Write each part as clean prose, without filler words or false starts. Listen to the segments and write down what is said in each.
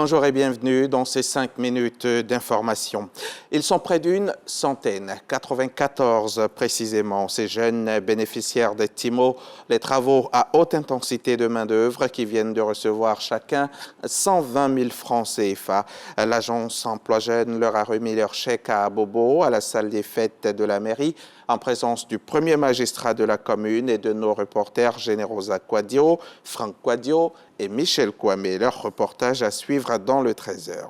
Bonjour et bienvenue dans ces 5 minutes d'information. Ils sont près d'une centaine, 94 précisément, ces jeunes bénéficiaires des TIMO, les travaux à haute intensité de main-d'œuvre qui viennent de recevoir chacun 120 000 francs CFA. L'agence Emploi Jeunes leur a remis leur chèque à Abobo, à la salle des fêtes de la mairie, en présence du premier magistrat de la commune et de nos reporters Générosa Quadio, Franck Quadio et Michel Kwame. Leur reportage à suivre dans le 13h.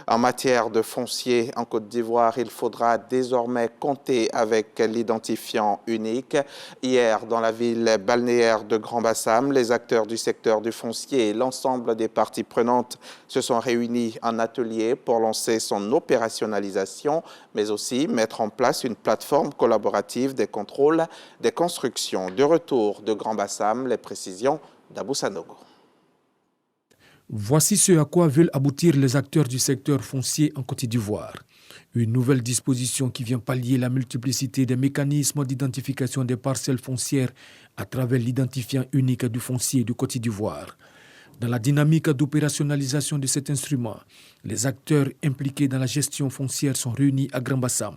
En matière de foncier en Côte d'Ivoire, il faudra désormais compter avec l'identifiant unique. Hier, dans la ville balnéaire de Grand-Bassam, les acteurs du secteur du foncier et l'ensemble des parties prenantes se sont réunis en atelier pour lancer son opérationnalisation, mais aussi mettre en place une plateforme collaborative des contrôles des constructions. De retour de Grand-Bassam, les précisions d'Abou Sanogo. Voici ce à quoi veulent aboutir les acteurs du secteur foncier en Côte d'Ivoire. Une nouvelle disposition qui vient pallier la multiplicité des mécanismes d'identification des parcelles foncières à travers l'identifiant unique du foncier du Côte d'Ivoire. Dans la dynamique d'opérationnalisation de cet instrument, les acteurs impliqués dans la gestion foncière sont réunis à Grand-Bassam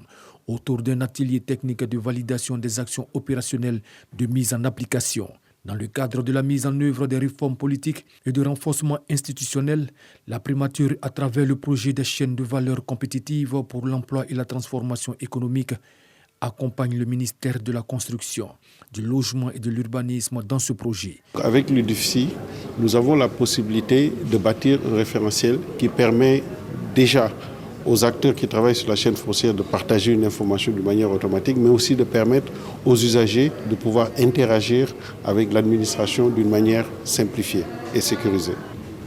autour d'un atelier technique de validation des actions opérationnelles de mise en application. Dans le cadre de la mise en œuvre des réformes politiques et de renforcement institutionnel, la primature à travers le projet des chaînes de valeur compétitives pour l'emploi et la transformation économique accompagne le ministère de la Construction, du Logement et de l'Urbanisme dans ce projet. Avec l'UDFC, nous avons la possibilité de bâtir un référentiel qui permet déjà aux acteurs qui travaillent sur la chaîne foncière de partager une information de manière automatique, mais aussi de permettre aux usagers de pouvoir interagir avec l'administration d'une manière simplifiée et sécurisée.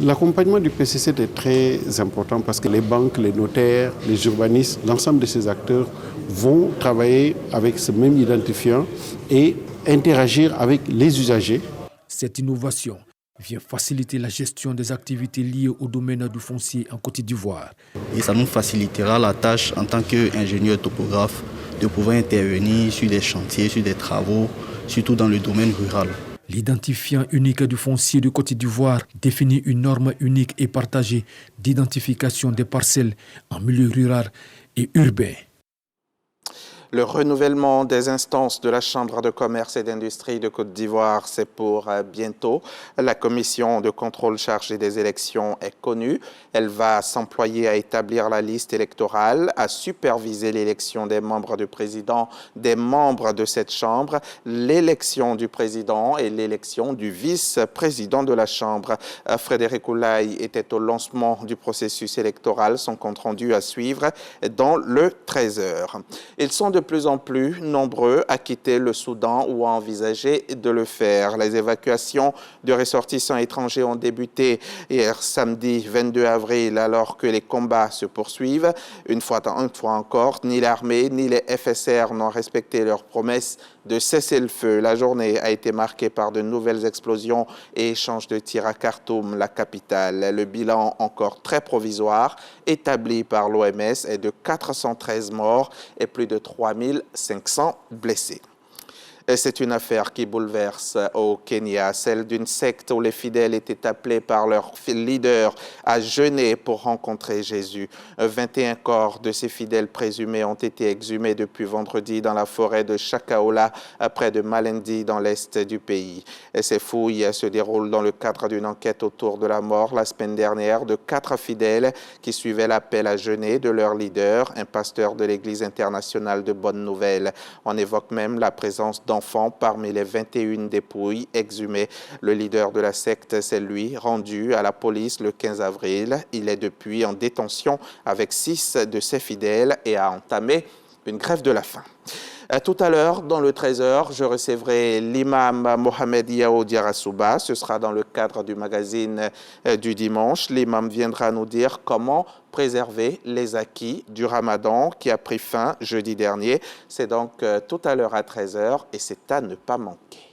L'accompagnement du PCC est très important parce que les banques, les notaires, les urbanistes, l'ensemble de ces acteurs vont travailler avec ce même identifiant et interagir avec les usagers. Cette innovation vient faciliter la gestion des activités liées au domaine du foncier en Côte d'Ivoire. Et ça nous facilitera la tâche en tant qu'ingénieur topographe de pouvoir intervenir sur des chantiers, sur des travaux, surtout dans le domaine rural. L'identifiant unique du foncier de Côte d'Ivoire définit une norme unique et partagée d'identification des parcelles en milieu rural et urbain. Le renouvellement des instances de la Chambre de commerce et d'industrie de Côte d'Ivoire, c'est pour bientôt. La commission de contrôle chargée des élections est connue. Elle va s'employer à établir la liste électorale, à superviser l'élection des membres du président, des membres de cette Chambre, l'élection du président et l'élection du vice-président de la Chambre. Frédéric Oulaye était au lancement du processus électoral. Son compte-rendu à suivre dans le 13h. Ils sont de plus en plus nombreux à quitter le Soudan ou à envisager de le faire. Les évacuations de ressortissants étrangers ont débuté hier samedi 22 avril alors que les combats se poursuivent. Une fois encore, ni l'armée ni les FSR n'ont respecté leurs promesses de cesser le feu. La journée a été marquée par de nouvelles explosions et échanges de tirs à Khartoum, la capitale. Le bilan encore très provisoire établi par l'OMS est de 413 morts et plus de 3500 blessés. C'est une affaire qui bouleverse au Kenya, celle d'une secte où les fidèles étaient appelés par leur leader à jeûner pour rencontrer Jésus. 21 corps de ces fidèles présumés ont été exhumés depuis vendredi dans la forêt de Chakaola, près de Malindi, dans l'est du pays. Ces fouilles se déroulent dans le cadre d'une enquête autour de la mort la semaine dernière de 4 fidèles qui suivaient l'appel à jeûner de leur leader, un pasteur de l'Église internationale de Bonne Nouvelle. On évoque même la présence d'enfants parmi les 21 dépouilles exhumées. Le leader de la secte s'est lui rendu à la police le 15 avril. Il est depuis en détention avec 6 de ses fidèles et a entamé une grève de la faim. Tout à l'heure, dans le 13h, je recevrai l'imam Mohamed Yao Diarasouba. Ce sera dans le cadre du magazine du dimanche. L'imam viendra nous dire comment préserver les acquis du Ramadan qui a pris fin jeudi dernier. C'est donc tout à l'heure à 13h et c'est à ne pas manquer.